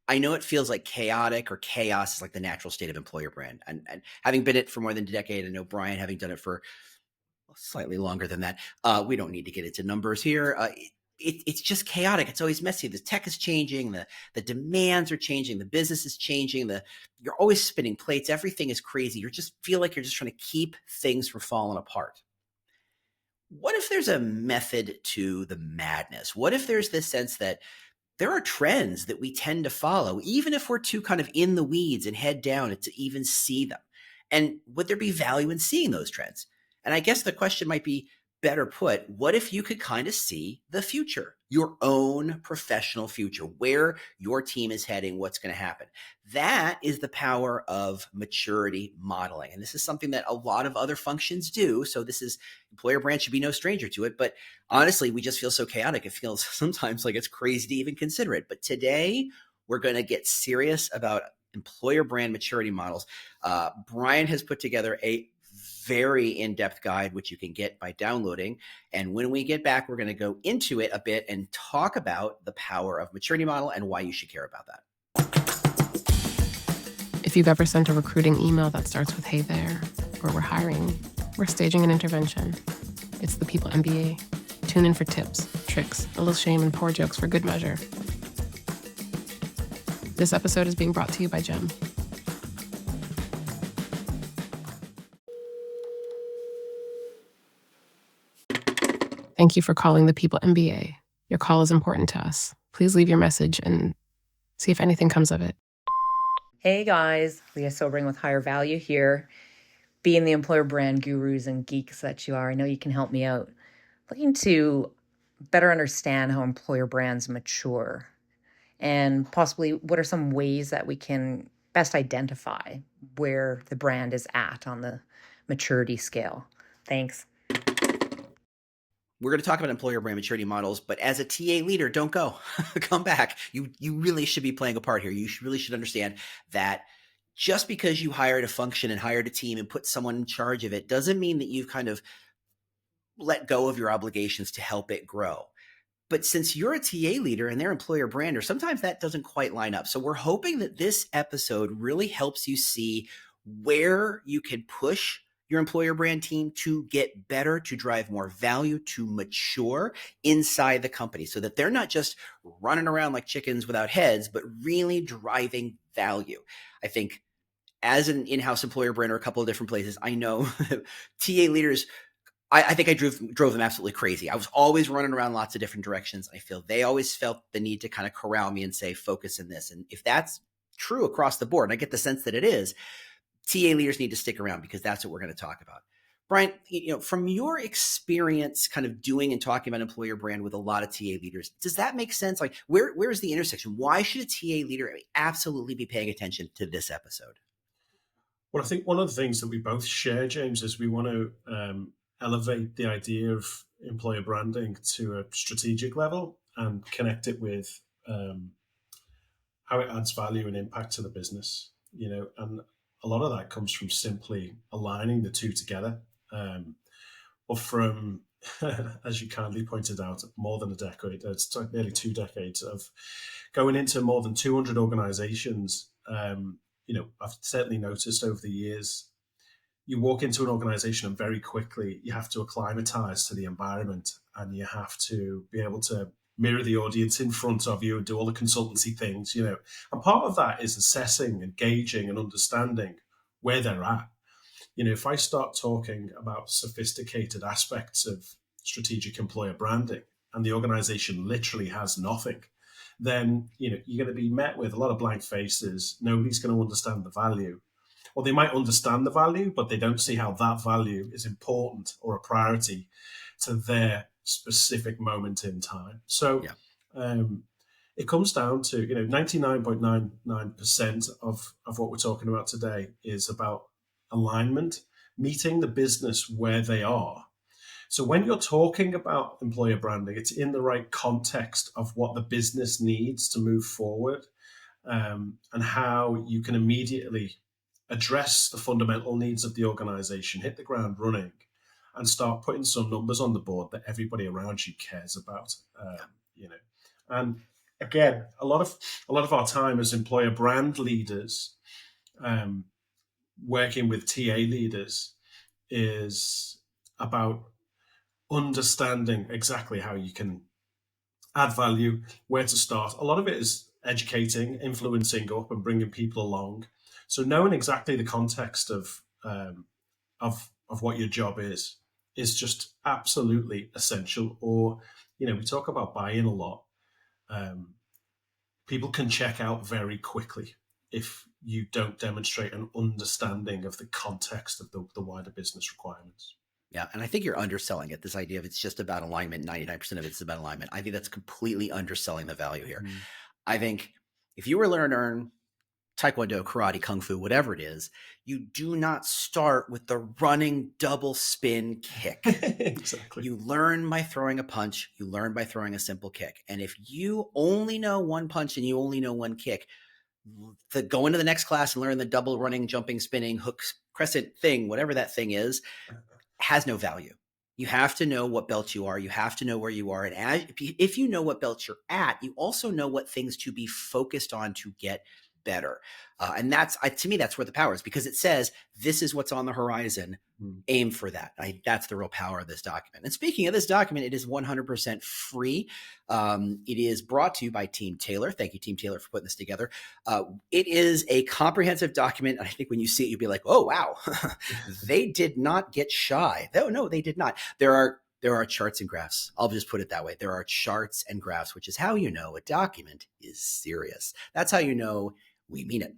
I know it feels like chaotic or chaos is like the natural state of employer brand. And having been it for more than a decade, I know Brian having done it for slightly longer than that. We don't need to get into numbers here. It's just chaotic. It's always messy. The tech is changing. The demands are changing. The business is changing. You're always spinning plates. Everything is crazy. You just feel like you're just trying to keep things from falling apart. What if there's a method to the madness? What if there's this sense that there are trends that we tend to follow, even if we're too kind of in the weeds and head down to even see them? And would there be value in seeing those trends? And I guess the question might be better put, what if you could kind of see the future, your own professional future, where your team is heading, what's going to happen? That is the power of maturity modeling. And this is something that a lot of other functions do. So employer brand should be no stranger to it. But honestly, we just feel so chaotic. It feels sometimes like it's crazy to even consider it. But today, we're going to get serious about employer brand maturity models. Brian has put together a very in-depth guide, which you can get by downloading. And when we get back, we're going to go into it a bit and talk about the power of maturity model and why you should care about that. If you've ever sent a recruiting email that starts with, "Hey there," or "We're hiring," we're staging an intervention. It's the People MBA. Tune in for tips, tricks, a little shame, and poor jokes for good measure. This episode is being brought to you by Gem. Thank you for calling the People MBA. Your call is important to us. Please leave your message and see if anything comes of it. Hey guys, Leah Sobering with Higher Value here. Being the employer brand gurus and geeks that you are, I know you can help me out. Looking to better understand how employer brands mature and possibly what are some ways that we can best identify where the brand is at on the maturity scale. Thanks. We're going to talk about employer brand maturity models, but as a TA leader, don't go. Come back. You really should be playing a part here. Really should understand that just because you hired a function and hired a team and put someone in charge of it doesn't mean that you've kind of let go of your obligations to help it grow. But since you're a TA leader and they're employer brander, sometimes that doesn't quite line up. So we're hoping that this episode really helps you see where you can push your employer brand team to get better, to drive more value, to mature inside the company so that they're not just running around like chickens without heads, but really driving value. I think as an in-house employer brander, a couple of different places, I know TA leaders, I think I drove them absolutely crazy. I was always running around lots of different directions. I feel they always felt the need to kind of corral me and say, focus in this. And if that's true across the board, and I get the sense that it is, TA leaders need to stick around because that's what we're going to talk about. Brian, from your experience kind of doing and talking about employer brand with a lot of TA leaders, does that make sense? Like where is the intersection? Why should a TA leader absolutely be paying attention to this episode? Well, I think one of the things that we both share, James, is we want to elevate the idea of employer branding to a strategic level and connect it with how it adds value and impact to the business, and a lot of that comes from simply aligning the two together. Or from, as you kindly pointed out, more than a decade, it's nearly 2 decades of going into more than 200 organizations. I've certainly noticed over the years, you walk into an organization and very quickly you have to acclimatize to the environment and you have to be able to mirror the audience in front of you and do all the consultancy things, And part of that is assessing, engaging, and understanding where they're at. If I start talking about sophisticated aspects of strategic employer branding and the organization literally has nothing, then you're going to be met with a lot of blank faces. Nobody's going to understand the value. Or they might understand the value, but they don't see how that value is important or a priority to their specific moment in time. So it comes down to, 99.99% of what we're talking about today is about alignment, meeting the business where they are. So when you're talking about employer branding, it's in the right context of what the business needs to move forward, and how you can immediately address the fundamental needs of the organization, hit the ground running, and start putting some numbers on the board that everybody around you cares about. And again, a lot of our time as employer brand leaders, working with TA leaders, is about understanding exactly how you can add value, where to start. A lot of it is educating, influencing up, and bringing people along. So knowing exactly the context of what your job is just absolutely essential. Or, we talk about buy-in a lot. Um, People can check out very quickly if you don't demonstrate an understanding of the context of the wider business requirements. Yeah, and I think you're underselling it. This idea of it's just about alignment, 99% of it's about alignment. I think that's completely underselling the value here. Mm. I think if you were to learn Taekwondo, karate, kung fu, whatever it is, you do not start with the running double spin kick. Exactly. You learn by throwing a punch. You learn by throwing a simple kick. And if you only know one punch and you only know one kick, go into the next class and learn the double running, jumping, spinning, hook, crescent thing, whatever that thing is, has no value. You have to know what belt you are. You have to know where you are. And if you know what belt you're at, you also know what things to be focused on to get better. And that's, to me, that's where the power is, because it says, this is what's on the horizon. Aim for that. That's the real power of this document. And speaking of this document, it is 100% free. It is brought to you by Teamtailor. Thank you, Teamtailor, for putting this together. It is a comprehensive document. I think when you see it, you'll be like, oh, wow, they did not get shy. No, they did not. There are charts and graphs. I'll just put it that way. There are charts and graphs, which is how you know a document is serious. That's how you know we mean it.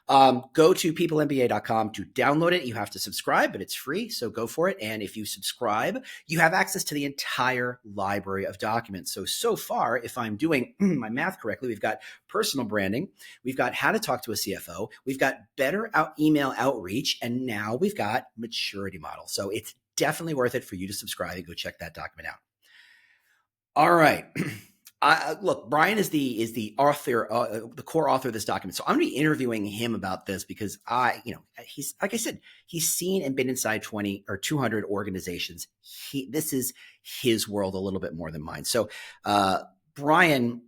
Go to peoplemba.com to download it. You have to subscribe, but it's free, so go for it. And if you subscribe, you have access to the entire library of documents. So far, if I'm doing my math correctly, we've got personal branding, we've got how to talk to a CFO, we've got better email outreach, and now we've got maturity model. So it's definitely worth it for you to subscribe and go check that document out. All right. Look, Brian is the author, the core author of this document. So I'm going to be interviewing him about this because he's, like I said, he's seen and been inside 20 or 200 organizations. This is his world a little bit more than mine. So, Brian,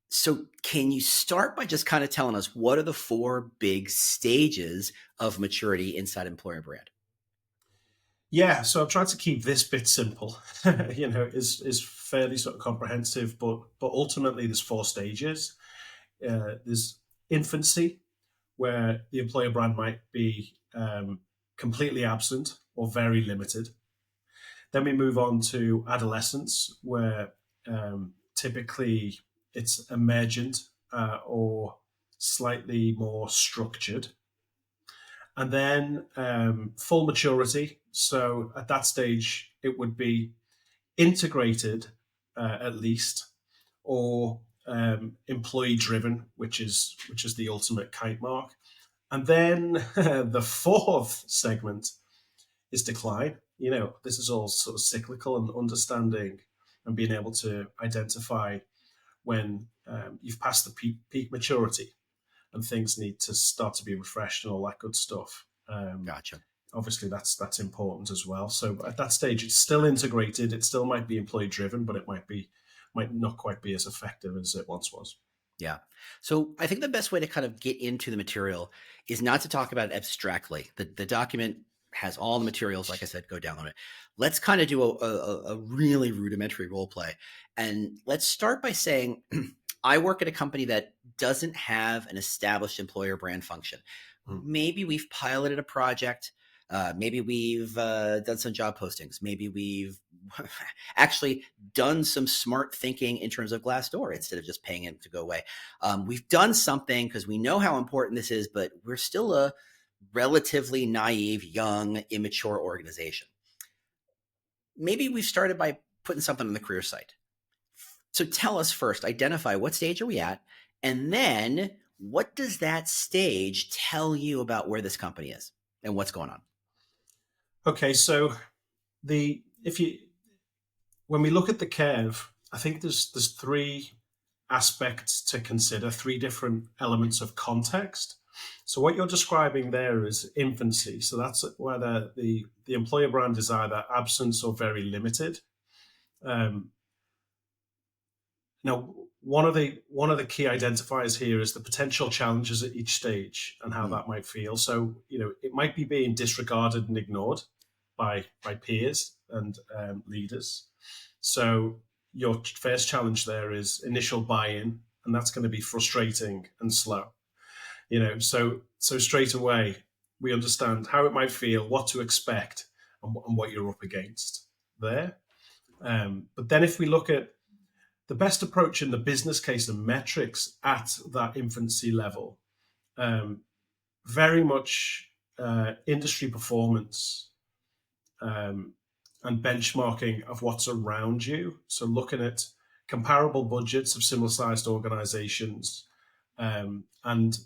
so can you start by just kind of telling us what are the 4 big stages of maturity inside employer brand? Yeah, so I've tried to keep this bit simple. Is fairly sort of comprehensive, but ultimately there's 4 stages. There's infancy, where the employer brand might be completely absent or very limited. Then we move on to adolescence, where typically it's emergent or slightly more structured. And then full maturity. So at that stage, it would be integrated at least, or employee driven, which is the ultimate kite mark. And then the 4th segment is decline. This is all sort of cyclical, and understanding and being able to identify when you've passed the peak maturity and things need to start to be refreshed and all that good stuff. Gotcha. Obviously, that's important as well. So at that stage, it's still integrated. It still might be employee driven, but it might not quite be as effective as it once was. Yeah. So I think the best way to kind of get into the material is not to talk about it abstractly. The document has all the materials. Like I said, go download it. Let's kind of do a really rudimentary role play. And let's start by saying, I work at a company that doesn't have an established employer brand function. Maybe we've piloted a project. Maybe we've done some job postings. Maybe we've actually done some smart thinking in terms of Glassdoor instead of just paying it to go away. We've done something because we know how important this is, but we're still a relatively naive, young, immature organization. Maybe we've started by putting something on the career site. So tell us first, identify what stage are we at, and then what does that stage tell you about where this company is and what's going on? Okay, so when we look at the curve, I think there's 3 aspects to consider, 3 different elements of context. So what you're describing there is infancy. So that's whether the employer brand is either absent or very limited. Now, one of the key identifiers here is the potential challenges at each stage and how that might feel. So, it might be being disregarded and ignored by peers and leaders. So your first challenge there is initial buy-in, and that's going to be frustrating and slow. So straight away we understand how it might feel, what to expect, and what you're up against there. But then if we look at the best approach in the business case and metrics at that infancy level, very much industry performance and benchmarking of what's around you. So looking at comparable budgets of similar sized organizations and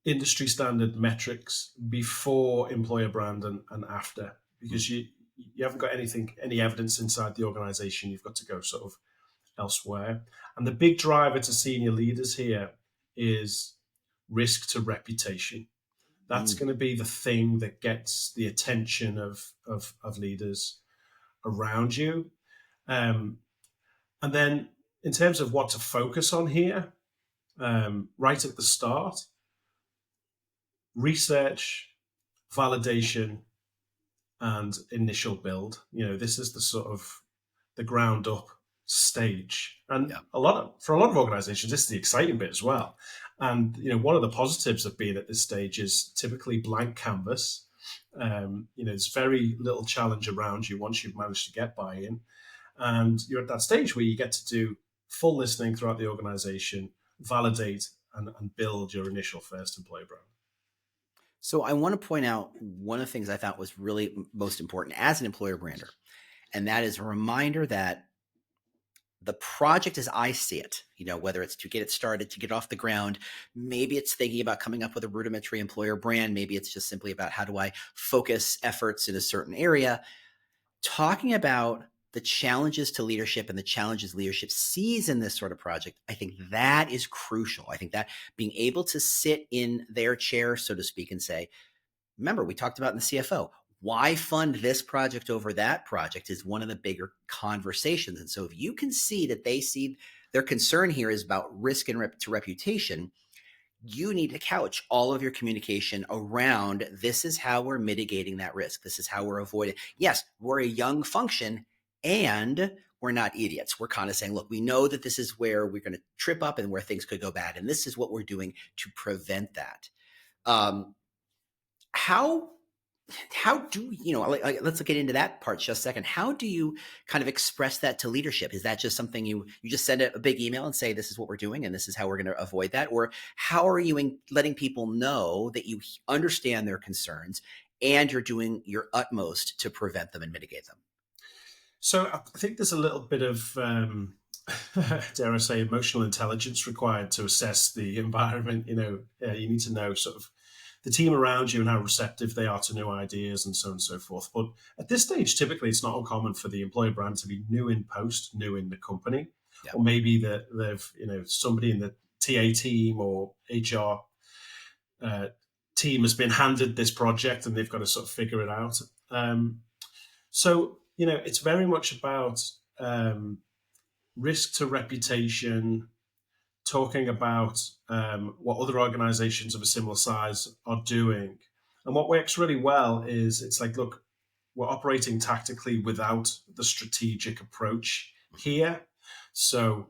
industry standard metrics before employer brand and after, because you haven't got any evidence inside the organization. You've got to go sort of elsewhere. And the big driver to senior leaders here is risk to reputation. That's going to be the thing that gets the attention of leaders around you. And then in terms of what to focus on here, right at the start, research, validation, and initial build. This is the sort of the ground up stage. And for a lot of organizations, this is the exciting bit as well. And, one of the positives of being at this stage is typically blank canvas. There's very little challenge around you once you've managed to get buy-in. And you're at that stage where you get to do full listening throughout the organization, validate and build your initial first employer brand. So I want to point out one of the things I thought was really most important as an employer brander, and that is a reminder that the project as I see it, whether it's to get it started, to get off the ground, maybe it's thinking about coming up with a rudimentary employer brand, maybe it's just simply about how do I focus efforts in a certain area, talking about the challenges to leadership and the challenges leadership sees in this sort of project, I think that is crucial. I think that being able to sit in their chair, so to speak, and say, remember, we talked about in the CFO, why fund this project over that project is one of the bigger conversations. And so if you can see that they see their concern here is about risk and to reputation, you need to couch all of your communication around this is how we're mitigating that risk. This is how we're avoiding. Yes, we're a young function and we're not idiots. We're kind of saying, look, we know that this is where we're going to trip up and where things could go bad. And this is what we're doing to prevent that. How do let's get into that part just a second. How do you kind of express that to leadership? Is that just something you just send a big email and say, this is what we're doing and this is how we're going to avoid that? Or how are you letting people know that you understand their concerns and you're doing your utmost to prevent them and mitigate them? So I think there's a little bit of, dare I say, emotional intelligence required to assess the environment. You need to know sort of the team around you and how receptive they are to new ideas and so on and so forth. But at this stage, typically, it's not uncommon for the employer brand to be new in post, new in the company, or maybe that they've, somebody in the TA team or HR team has been handed this project and they've got to sort of figure it out. So, it's very much about risk to reputation, talking about what other organizations of a similar size are doing. And what works really well is it's like, look, we're operating tactically without the strategic approach here. So,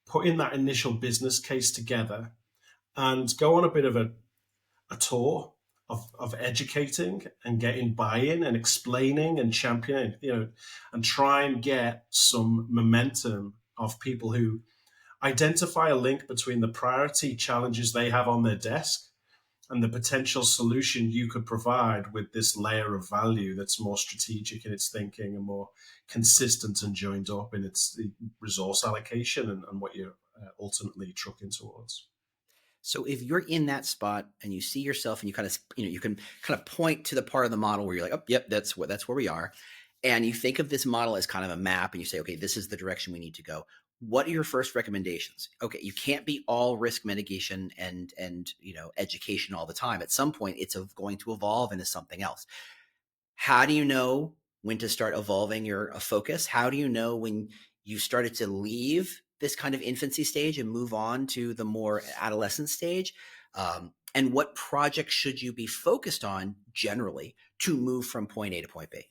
putting that initial business case together and go on a bit of a tour of educating and getting buy-in and explaining and championing, and try and get some momentum of people who identify a link between the priority challenges they have on their desk and the potential solution you could provide with this layer of value that's more strategic in its thinking and more consistent and joined up in its resource allocation and what you're ultimately trucking towards. So if you're in that spot and you see yourself and you kind of, you can kind of point to the part of the model where you're like, oh, yep, that's where we are. And you think of this model as kind of a map and you say, okay, this is the direction we need to go. What are your first recommendations? Okay, you can't be all risk mitigation and education all the time. At some point, it's going to evolve into something else. How do you know when to start evolving your focus? How do you know when you started to leave this kind of infancy stage and move on to the more adolescent stage? And what projects should you be focused on generally to move from point A to point B?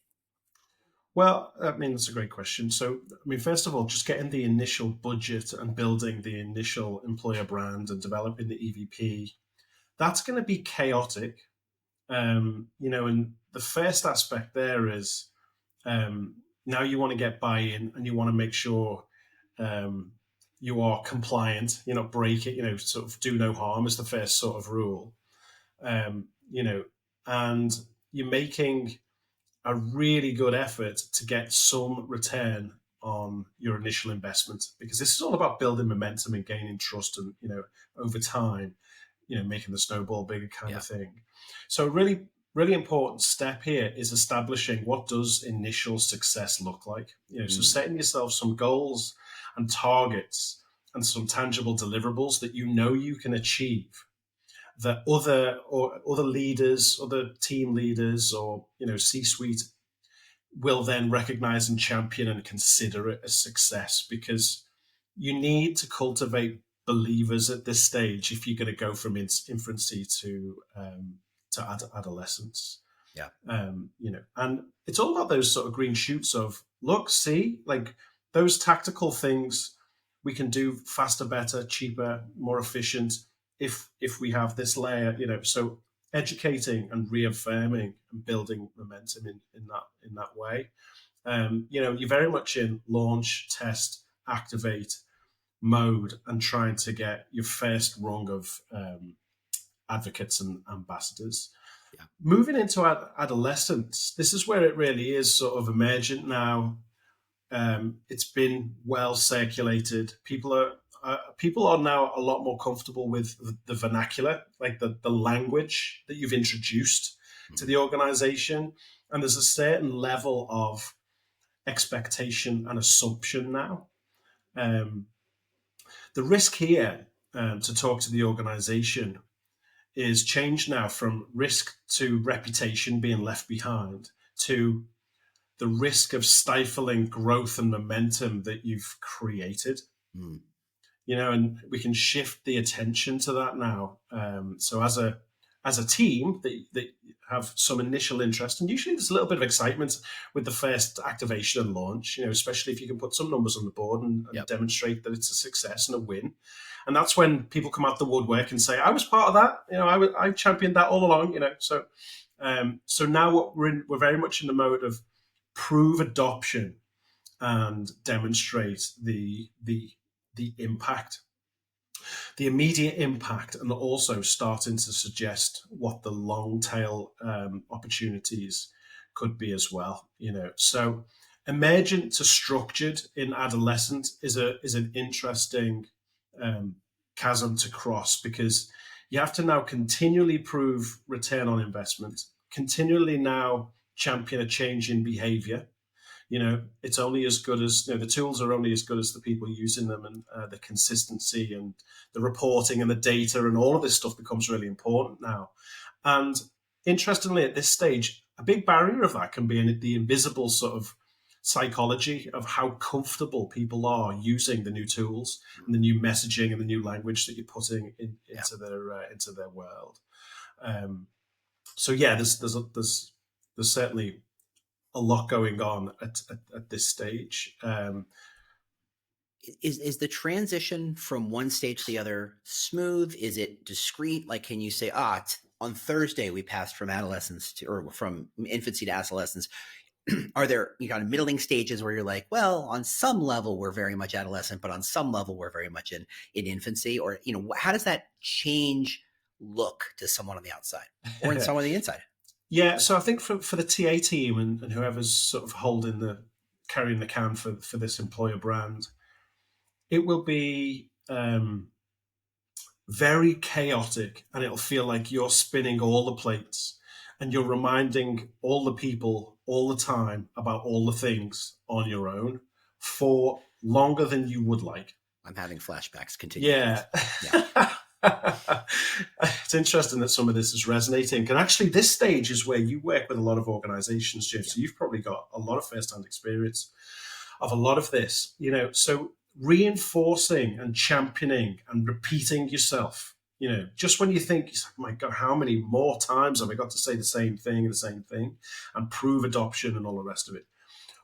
Well, I mean, that's a great question. So, I mean, first of all, just getting the initial budget and building the initial employer brand and developing the EVP, that's going to be chaotic. And the first aspect there is now you want to get buy-in and you want to make sure you are compliant, you're not breaking, sort of do no harm is the first sort of rule. um, you know, and you're making a really good effort to get some return on your initial investment, because this is all about building momentum and gaining trust and, over time, making the snowball bigger kind of thing. So really, really important step here is establishing what does initial success look like. So setting yourself some goals and targets and some tangible deliverables that you can achieve, that other leaders, other team leaders, or C-suite will then recognize and champion and consider it a success, because you need to cultivate believers at this stage if you're going to go from infancy to adolescence. And it's all about those sort of green shoots of, look, see, like those tactical things we can do faster, better, cheaper, more efficient if we have this layer, so educating and reaffirming and building momentum in that way. You're very much in launch, test, activate mode and trying to get your first rung of advocates and ambassadors. Moving into adolescence, this is where it really is sort of emergent now. It's been well circulated. People are now a lot more comfortable with the vernacular, like the language that you've introduced to the organization. And there's a certain level of expectation and assumption now. The risk here, to talk to the organization, is changed now from risk to reputation being left behind to the risk of stifling growth and momentum that you've created. And we can shift the attention to that now. So as a team that have some initial interest, and usually there's a little bit of excitement with the first activation and launch, especially if you can put some numbers on the board and demonstrate that it's a success and a win. And that's when people come out the woodwork and say, I was part of that. I championed that all along, So now we're very much in the mode of prove adoption and demonstrate the impact, the immediate impact, and also starting to suggest what the long tail opportunities could be as well. So emergent to structured in adolescent is an interesting chasm to cross, because you have to now continually prove return on investment, continually now champion a change in behavior. It's only as good as, the tools are only as good as the people using them, and the consistency and the reporting and the data and all of this stuff becomes really important now. And interestingly, at this stage, a big barrier of that can be in the invisible sort of psychology of how comfortable people are using the new tools and the new messaging and the new language that you're putting into their world. There's certainly a lot going on at this stage. Is the transition from one stage to the other smooth? Is it discrete? Like, can you say, on Thursday we passed from adolescence or from infancy to adolescence? Are there kind of middling stages where you're like, well, on some level we're very much adolescent, but on some level we're very much in infancy? Or how does that change look to someone on the outside or in someone on the inside? Yeah, so I think for the TA team and whoever's sort of carrying the can for this employer brand, it will be very chaotic, and it'll feel like you're spinning all the plates and you're reminding all the people all the time about all the things on your own for longer than you would like. I'm having flashbacks. Continue. Yeah. It's interesting that some of this is resonating. And actually, this stage is where you work with a lot of organizations, Jim. So you've probably got a lot of first-hand experience of a lot of this. So reinforcing and championing and repeating yourself. Just when you think, oh my God, how many more times have I got to say the same thing, and prove adoption and all the rest of it?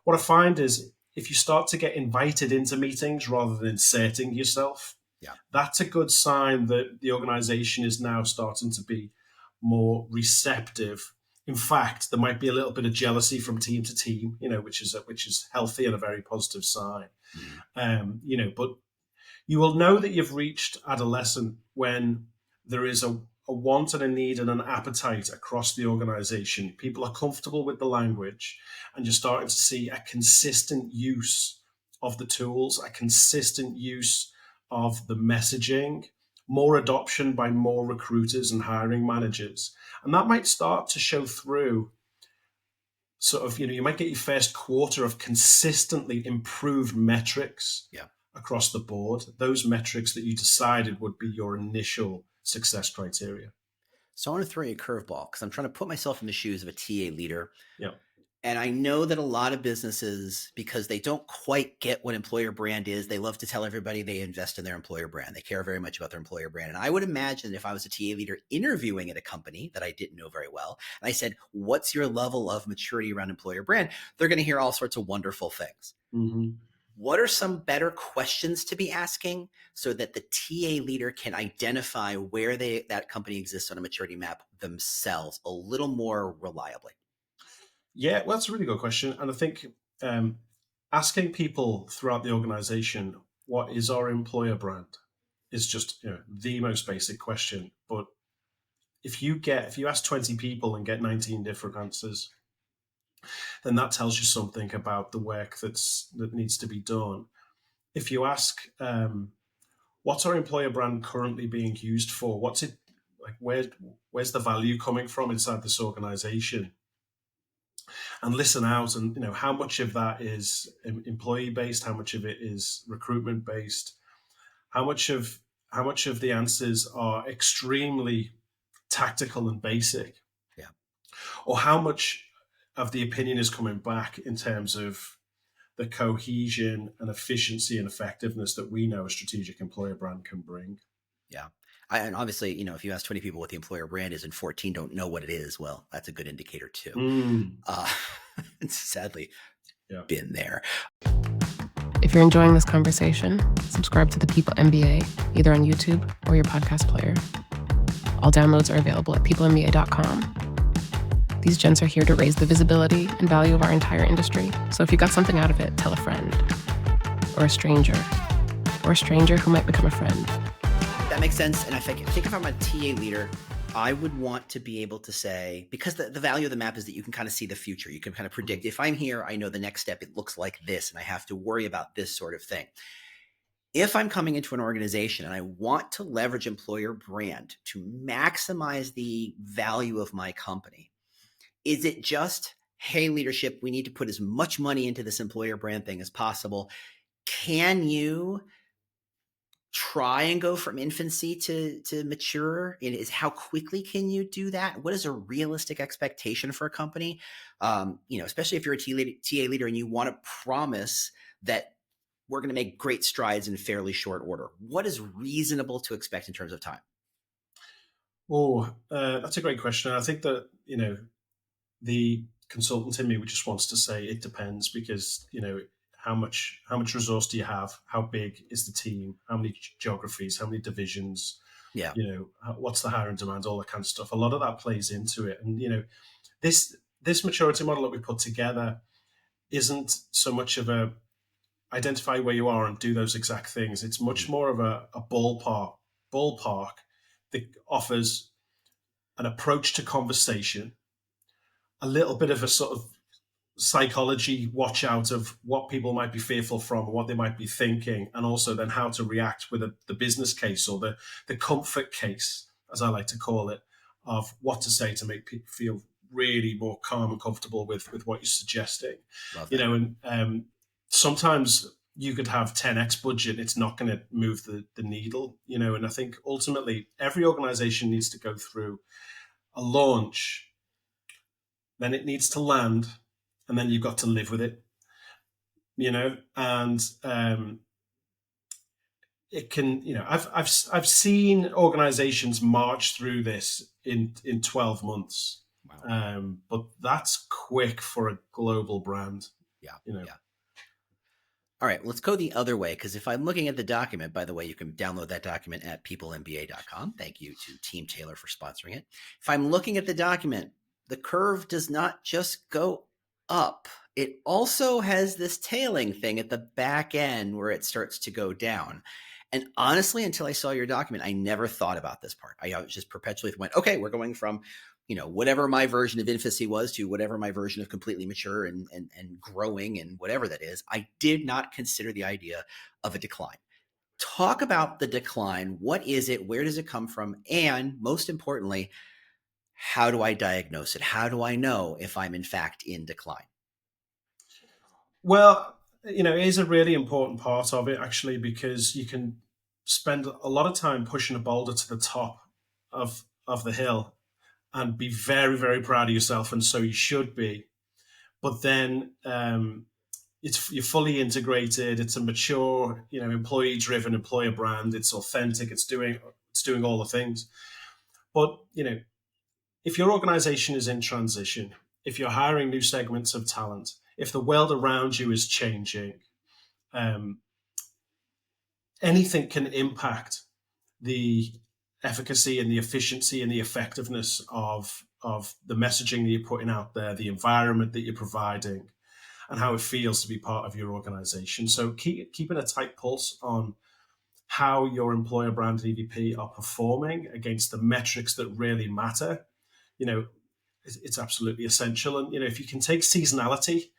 What I find is if you start to get invited into meetings rather than inserting yourself, Yeah. that's a good sign that the organization is now starting to be more receptive. In fact, there might be a little bit of jealousy from team to team, which is healthy and a very positive sign. But you will know that you've reached adolescent when there is a want and a need and an appetite across the organization. People are comfortable with the language, and you're starting to see a consistent use of the tools, a consistent use of the messaging, more adoption by more recruiters and hiring managers. And that might start to show through sort of, you might get your first quarter of consistently improved metrics across the board, those metrics that you decided would be your initial success criteria. So I want to throw you a curveball because I'm trying to put myself in the shoes of a TA leader. Yeah. And I know that a lot of businesses, because they don't quite get what employer brand is, they love to tell everybody they invest in their employer brand. They care very much about their employer brand. And I would imagine if I was a TA leader interviewing at a company that I didn't know very well, and I said, what's your level of maturity around employer brand? They're going to hear all sorts of wonderful things. Mm-hmm. What are some better questions to be asking so that the TA leader can identify where that company exists on a maturity map themselves a little more reliably? Yeah, well, that's a really good question. And I think asking people throughout the organization, what is our employer brand, is just the most basic question. But if you ask 20 people and get 19 different answers, then that tells you something about the work that needs to be done. If you ask, what's our employer brand currently being used for? What's it like? Where's the value coming from inside this organization? And listen out, and how much of that is employee based, how much of it is recruitment based, how much of the answers are extremely tactical and basic, or how much of the opinion is coming back in terms of the cohesion and efficiency and effectiveness that we know a strategic employer brand can bring. Yeah. And obviously, if you ask 20 people what the employer brand is and 14 don't know what it is, well, that's a good indicator too. Sadly, been there. If you're enjoying this conversation, subscribe to the People MBA, either on YouTube or your podcast player. All downloads are available at peoplemba.com. These gents are here to raise the visibility and value of our entire industry. So if you got something out of it, tell a friend or a stranger who might become a friend. That makes sense. And I think if I'm a TA leader, I would want to be able to say, because the value of the map is that you can kind of see the future. You can kind of predict, if I'm here, I know the next step, it looks like this, and I have to worry about this sort of thing. If I'm coming into an organization and I want to leverage employer brand to maximize the value of my company, is it just, hey, leadership, we need to put as much money into this employer brand thing as possible? Can you try and go from infancy to mature? Is how quickly can you do that? What is a realistic expectation for a company? Especially if you're a TA leader and you want to promise that we're going to make great strides in fairly short order. What is reasonable to expect in terms of time? That's a great question. I think that, the consultant in me just wants to say it depends, because, how much resource do you have? How big is the team? How many geographies? How many divisions? Yeah. What's the hiring demand? All that kind of stuff. A lot of that plays into it. And, this maturity model that we put together isn't so much of a identify where you are and do those exact things. It's much more of a ballpark that offers an approach to conversation, a little bit of a sort of psychology watch out of what people might be fearful from, what they might be thinking, and also then how to react with the business case, or the comfort case, as I like to call it, of what to say to make people feel really more calm and comfortable with what you're suggesting. And sometimes you could have 10x budget, it's not going to move the needle, and I think ultimately every organization needs to go through a launch, then it needs to land, and then you've got to live with it, and it can, I've seen organizations march through this in 12 months. Wow. But that's quick for a global brand, Yeah. you know. Yeah. All right, let's go the other way, because if I'm looking at the document, by the way, you can download that document at peoplemba.com. Thank you to Teamtailor for sponsoring it. If I'm looking at the document, the curve does not just go up. It also has this tailing thing at the back end where it starts to go down. And honestly, until I saw your document, I never thought about this part. I just perpetually went, okay, we're going from whatever my version of infancy was to whatever my version of completely mature and growing and whatever that is. I did not consider the idea of a decline. Talk about the decline. What is it? Where does it come from? And most importantly, how do I diagnose it? How do I know if I'm in fact in decline? Well, it is a really important part of it, actually, because you can spend a lot of time pushing a boulder to the top of the hill and be very, very proud of yourself, and so you should be. But then you're fully integrated. It's a mature, employee-driven employer brand. It's authentic. It's doing all the things. But if your organization is in transition, if you're hiring new segments of talent, if the world around you is changing, um, anything can impact the efficacy and the efficiency and the effectiveness of the messaging that you're putting out there, the environment that you're providing, and how it feels to be part of your organization. So keeping a tight pulse on how your employer brand and EVP are performing against the metrics that really matter, it's absolutely essential. And if you can take seasonality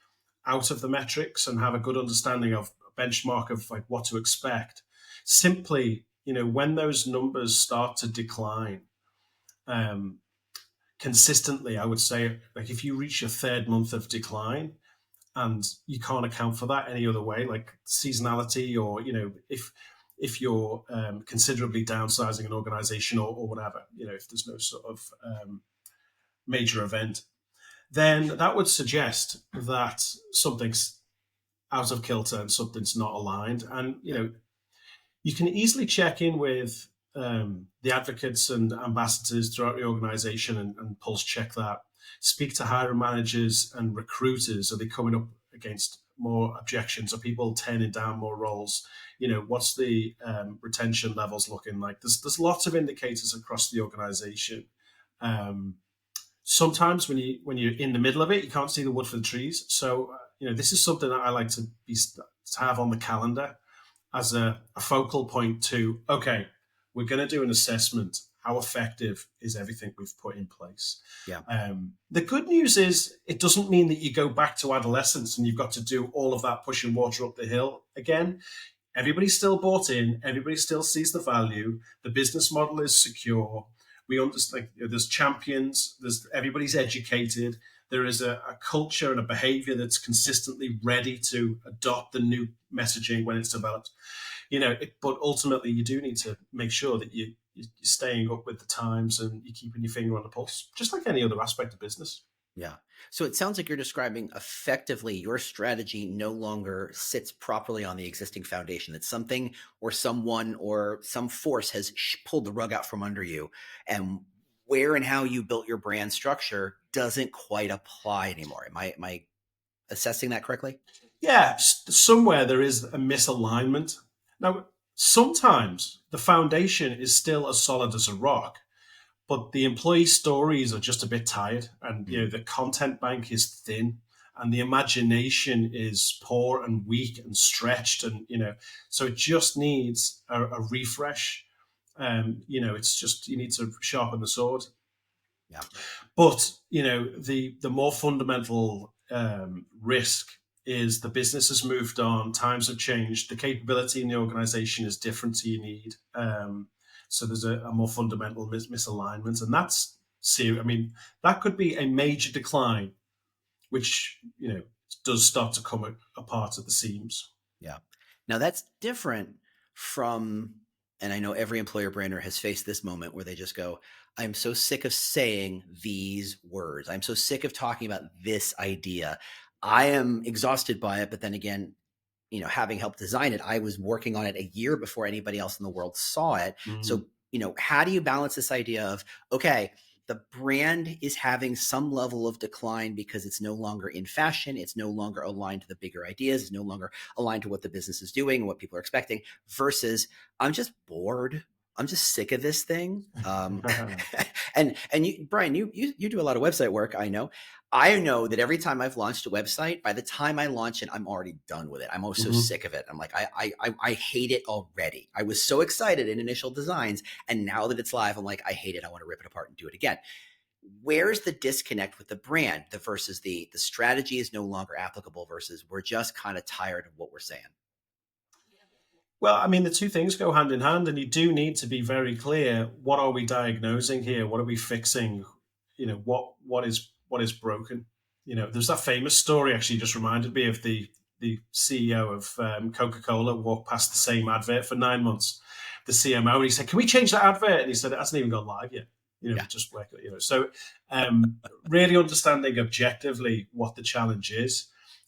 out of the metrics and have a good understanding of a benchmark of like what to expect, simply, when those numbers start to decline consistently, I would say, like if you reach your third month of decline and you can't account for that any other way, like seasonality, or if you're considerably downsizing an organization, or whatever, if there's no sort of major event, then that would suggest that something's out of kilter and something's not aligned. And you can easily check in with the advocates and ambassadors throughout the organization and pulse check that. Speak to hiring managers and recruiters. Are they coming up against more objections? Are people turning down more roles? What's the retention levels looking like? There's lots of indicators across the organization. Sometimes when you're in the middle of it, you can't see the wood for the trees. So this is something that I like to have on the calendar as a focal point to, okay, we're going to do an assessment. How effective is everything we've put in place? Yeah. The good news is it doesn't mean that you go back to adolescence and you've got to do all of that pushing water up the hill again. Everybody's still bought in. Everybody still sees the value. The business model is secure. We understand there's champions. Everybody's educated. There is a culture and a behavior that's consistently ready to adopt the new messaging when it's developed. But ultimately, you do need to make sure that you're staying up with the times and you're keeping your finger on the pulse, just like any other aspect of business. Yeah. So it sounds like you're describing effectively your strategy no longer sits properly on the existing foundation, that something or someone or some force has pulled the rug out from under you, and where and how you built your brand structure doesn't quite apply anymore. Am I assessing that correctly? Yeah, somewhere there is a misalignment. Now, sometimes the foundation is still as solid as a rock, but the employee stories are just a bit tired, and the content bank is thin, and the imagination is poor and weak and stretched, and so it just needs a refresh. It's just, you need to sharpen the sword. Yeah. But the more fundamental risk is the business has moved on, times have changed, the capability in the organization is different to your need. So there's a more fundamental misalignment, and that's serious. I mean, that could be a major decline, which does start to come apart at the seams. Yeah. Now that's different from, and I know every employer brander has faced this moment where they just go, I'm so sick of saying these words. I'm so sick of talking about this idea. I am exhausted by it. But then again, having helped design it, I was working on it a year before anybody else in the world saw it. So, how do you balance this idea of, okay, the brand is having some level of decline because it's no longer in fashion. It's no longer aligned to the bigger ideas. It's no longer aligned to what the business is doing and what people are expecting, versus I'm just bored. I'm just sick of this thing. And you, Brian, you do a lot of website work. I know that every time I've launched a website, by the time I launch it, I'm already done with it. I'm also sick of it. I'm like, I hate it already. I was so excited in initial designs, and now that it's live, I'm like, I hate it. I want to rip it apart and do it again. Where's the disconnect with the brand versus the strategy is no longer applicable versus we're just kind of tired of what we're saying? Well, I mean, the two things go hand in hand, and you do need to be very clear. What are we diagnosing here? What are we fixing? What is broken? There's that famous story. Actually, just reminded me of the CEO of Coca-Cola walked past the same advert for 9 months. The CMO, and he said, "Can we change that advert?" And he said, "It hasn't even gone live yet." Just work. So really understanding objectively what the challenge is.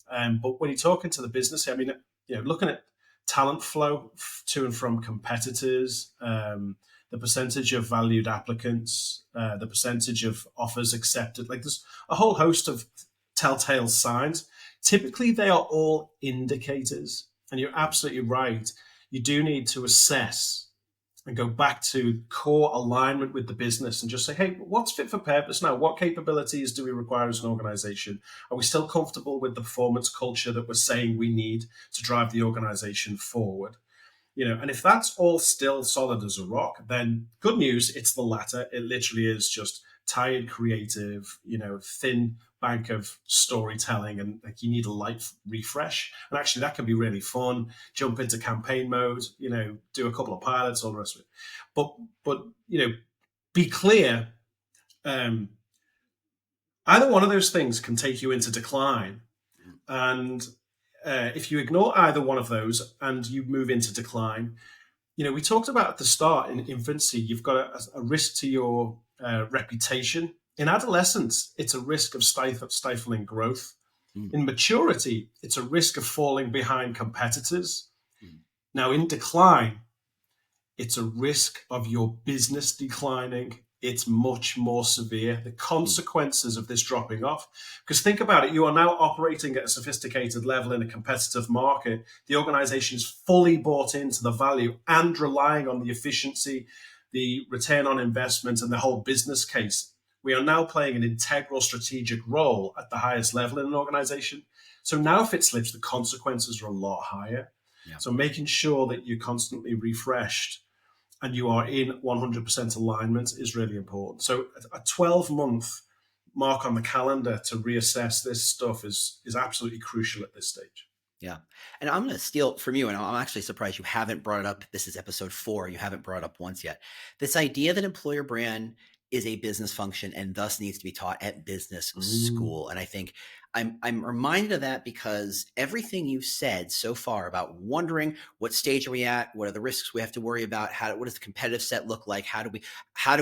But when you're talking to the business, I mean, looking at talent flow to and from competitors, the percentage of valued applicants, the percentage of offers accepted. Like there's a whole host of telltale signs. Typically, they are all indicators. And you're absolutely right. You do need to assess and go back to core alignment with the business and just say, hey, what's fit for purpose now? What capabilities do we require as an organization? Are we still comfortable with the performance culture that we're saying we need to drive the organization forward? And if that's all still solid as a rock, then good news, it's the latter. It literally is just tired creative, thin bank of storytelling, and like you need a light refresh. And actually that can be really fun. Jump into campaign mode, do a couple of pilots, all the rest of it. But be clear. Either one of those things can take you into decline. And if you ignore either one of those and you move into decline, we talked about at the start in infancy, you've got a risk to your reputation. In adolescence, it's a risk of stifling growth. In maturity, it's a risk of falling behind competitors. Now, in decline, it's a risk of your business declining. It's much more severe, the consequences of this dropping off. Because think about it, you are now operating at a sophisticated level in a competitive market. The organization is fully bought into the value and relying on the efficiency, the return on investment, and the whole business case. We are now playing an integral strategic role at the highest level in an organization. So now if it slips, the consequences are a lot higher. Yeah. So making sure that you're constantly refreshed and you are in 100% alignment is really important. So a 12-month mark on the calendar to reassess this stuff is absolutely crucial at this stage. Yeah. And I'm going to steal from you, and I'm actually surprised you haven't brought it up. This is episode 4. You haven't brought it up once yet. This idea that employer brand is a business function and thus needs to be taught at business school. And I think I'm reminded of that because everything you've said so far about wondering what stage are we at, what are the risks we have to worry about, what does the competitive set look like, how do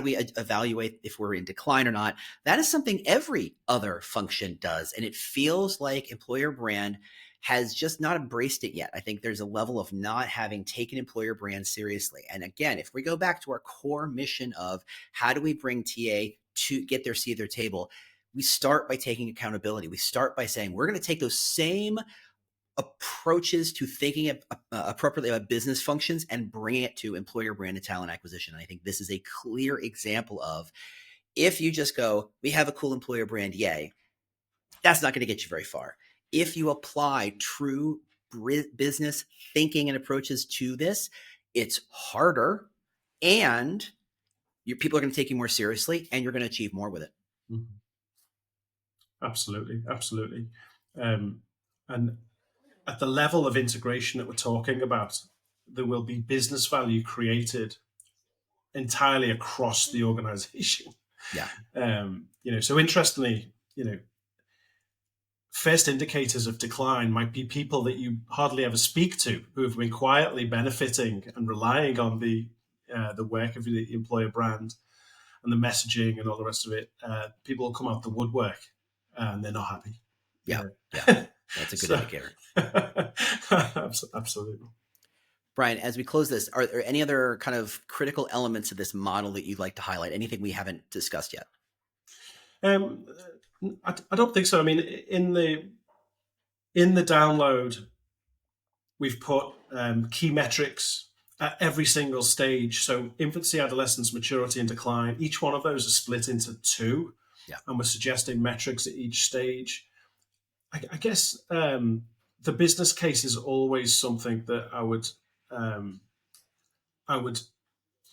we evaluate if we're in decline or not, that is something every other function does. And it feels like employer brand has just not embraced it yet. I think there's a level of not having taken employer brand seriously. And again, if we go back to our core mission of how do we bring TA to get their seat at their table, we start by taking accountability. We start by saying we're going to take those same approaches to thinking appropriately about business functions and bring it to employer brand and talent acquisition. And I think this is a clear example of, if you just go, we have a cool employer brand, yay, that's not going to get you very far. If you apply true business thinking and approaches to this, it's harder, and people are going to take you more seriously, and you're going to achieve more with it. Mm-hmm. Absolutely. And at the level of integration that we're talking about, there will be business value created entirely across the organization. Yeah. So interestingly, first indicators of decline might be people that you hardly ever speak to, who have been quietly benefiting and relying on the work of the employer brand and the messaging and all the rest of it. People will come out the woodwork and they're not happy. Yeah. That's a good indicator. Absolutely. Brian, as we close this, are there any other kind of critical elements of this model that you'd like to highlight? Anything we haven't discussed yet? I don't think so. I mean, in the download, we've put key metrics at every single stage. So infancy, adolescence, maturity, and decline. Each one of those is split into two, and we're suggesting metrics at each stage. I guess the business case is always something that I would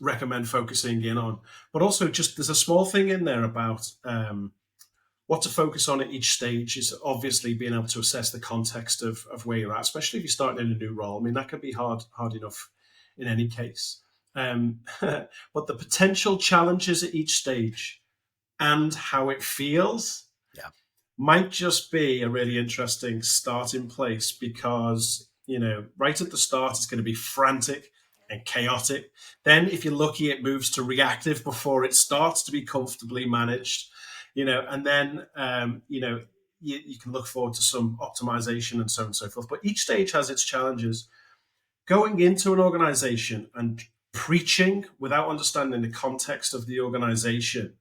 recommend focusing in on. But also, just there's a small thing in there about what to focus on at each stage is obviously being able to assess the context of where you're at, especially if you're starting in a new role. I mean, that can be hard enough in any case. But the potential challenges at each stage and how it feels might just be a really interesting starting place, because, right at the start, it's going to be frantic and chaotic. Then if you're lucky, it moves to reactive before it starts to be comfortably managed, and then, you can look forward to some optimization and so on and so forth. But each stage has its challenges. Going into an organization and preaching without understanding the context of the organization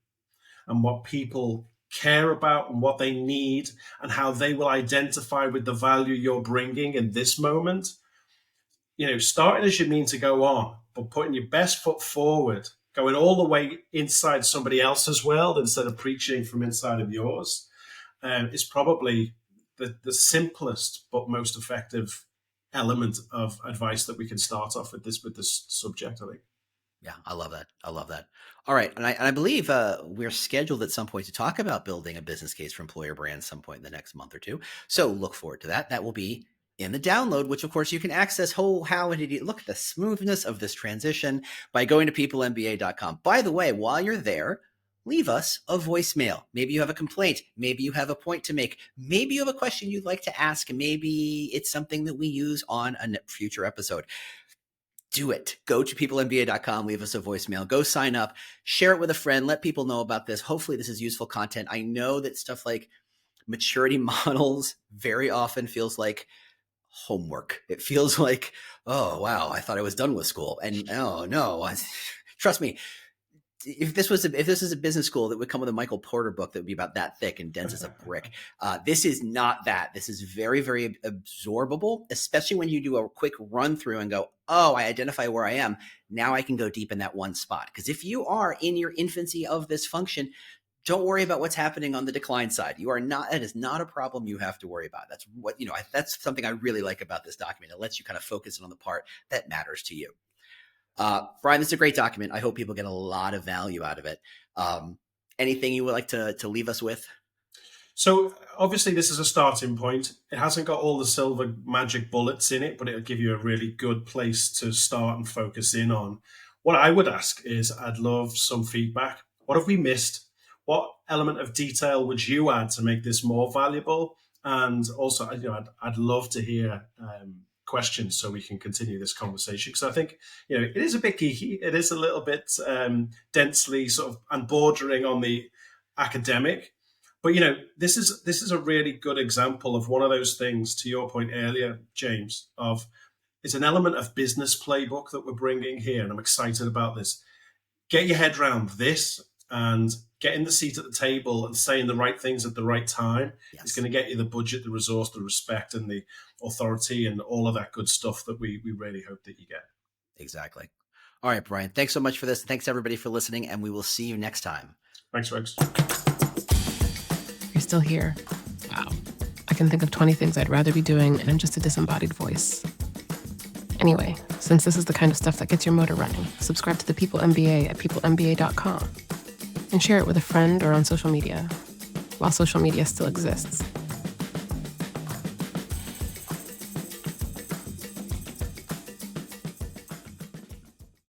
and what people care about and what they need and how they will identify with the value you're bringing in this moment, starting as you mean to go on, but putting your best foot forward, going all the way inside somebody else's world instead of preaching from inside of yours, is probably the simplest but most effective element of advice that we can start off with this subject, I think. Yeah, I love that. All right. And I believe we're scheduled at some point to talk about building a business case for employer brands some point in the next month or two. So look forward to that. That will be in the download, which of course you can access how and look at the smoothness of this transition by going to peoplemba.com. By the way, while you're there, leave us a voicemail. Maybe you have a complaint. Maybe you have a point to make. Maybe you have a question you'd like to ask. Maybe it's something that we use on a future episode. Do it. Go to peoplemba.com, leave us a voicemail, go sign up, share it with a friend, let people know about this. Hopefully this is useful content. I know that stuff like maturity models very often feels like homework. It feels like, oh, wow, I thought I was done with school. And oh, no, trust me. If this is a business school that would come with a Michael Porter book that would be about that thick and dense as a brick, this is not that. This is very, very absorbable, especially when you do a quick run through and go, oh, I identify where I am. Now I can go deep in that one spot. Because if you are in your infancy of this function, don't worry about what's happening on the decline side. That is not a problem you have to worry about. That's that's something I really like about this document. It lets you kind of focus on the part that matters to you. Brian, this is a great document. I hope people get a lot of value out of it. Anything you would like to leave us with? So obviously this is a starting point. It hasn't got all the silver magic bullets in it, but it'll give you a really good place to start and focus in on. What I would ask is, I'd love some feedback. What have we missed? What element of detail would you add to make this more valuable? And also, I'd love to hear questions so we can continue this conversation, because I think it is a bit geeky. It is a little bit densely sort of and bordering on the academic, but this is a really good example of one of those things, to your point earlier, James, of it's an element of business playbook that we're bringing here, and I'm excited about this. Get your head around this and get in the seat at the table and saying the right things at the right time. Yes. It's going to get you the budget, the resource, the respect, and the authority, and all of that good stuff that we really hope that you get. Exactly. All right, Brian, thanks so much for this. Thanks everybody for listening, and we will see you next time. Thanks, Rex. You're still here. Wow. I can think of 20 things I'd rather be doing, and I'm just a disembodied voice. Anyway, since this is the kind of stuff that gets your motor running, subscribe to the People MBA at peoplemba.com and share it with a friend or on social media, while social media still exists.